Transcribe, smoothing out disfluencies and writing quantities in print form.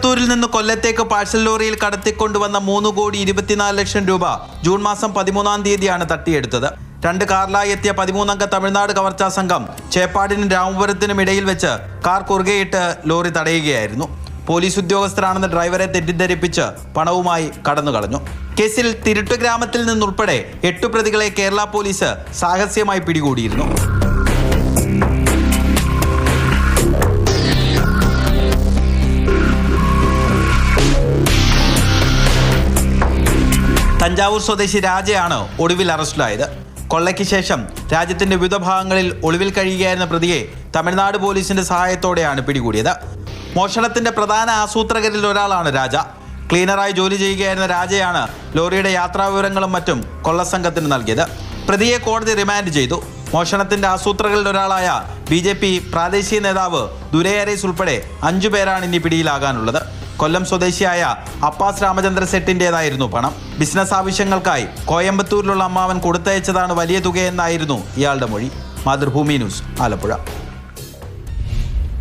കോയമ്പത്തൂരിൽ നിന്ന് കൊല്ലത്തേക്ക് പാഴ്സൽ ലോറിയിൽ കടത്തിക്കൊണ്ടുവന്ന 3,24,00,000 രൂപ ജൂൺ മാസം 13-ാം തീയതിയാണ് തട്ടിയെടുത്തത്. 2 കാറിലായി എത്തിയ 13-അംഗ തമിഴ്നാട് കവർച്ചാ സംഘം ചേപ്പാടിനും രാമപുരത്തിനും ഇടയിൽ വെച്ച് കാർ കുറുകെയിട്ട് ലോറി തടയുകയായിരുന്നു. പോലീസ് ഉദ്യോഗസ്ഥരാണെന്ന് ഡ്രൈവറെ തെറ്റിദ്ധരിപ്പിച്ച് പണവുമായി കടന്നുകളഞ്ഞു. കേസിൽ തിരുട്ട് ഗ്രാമത്തിൽ നിന്നുൾപ്പെടെ 8 പ്രതികളെ കേരള പോലീസ് സാഹസ്യമായി പിടികൂടിയിരുന്നു. തഞ്ചാവൂർ സ്വദേശി രാജയാണ് ഒടുവിൽ അറസ്റ്റിലായത്. കൊള്ളയ്ക്ക് ശേഷം രാജ്യത്തിന്റെ വിവിധ ഭാഗങ്ങളിൽ ഒളിവിൽ കഴിയുകയായിരുന്ന പ്രതിയെ തമിഴ്നാട് പോലീസിന്റെ സഹായത്തോടെയാണ് പിടികൂടിയത്. മോഷണത്തിന്റെ പ്രധാന ആസൂത്രകരിൽ ഒരാളാണ് രാജ. ക്ലീനറായി ജോലി ചെയ്യുകയായിരുന്ന രാജയാണ് ലോറിയുടെ യാത്രാവിവരങ്ങളും മറ്റും കൊള്ളസംഘത്തിന് നൽകിയത്. പ്രതിയെ കോടതി റിമാൻഡ് ചെയ്തു. മോഷണത്തിന്റെ ആസൂത്രകരിൽ ഒരാളായ BJP പ്രാദേശിക നേതാവ് ദുരൈ ഉൾപ്പെടെ 5 പേരാണ് ഇനി പിടിയിലാകാനുള്ളത്. കൊല്ലം സ്വദേശിയായ അപ്പാസ് രാമചന്ദ്ര സെട്ടിൻ്റെതായിരുന്നു പണം. ബിസിനസ് ആവശ്യങ്ങൾക്കായി കോയമ്പത്തൂരിലുള്ള അമ്മാവൻ കൊടുത്തയച്ചതാണ് വലിയ തുകയെന്നായിരുന്നു ഇയാളുടെ മൊഴി. മാതൃഭൂമി ന്യൂസ്, ആലപ്പുഴ.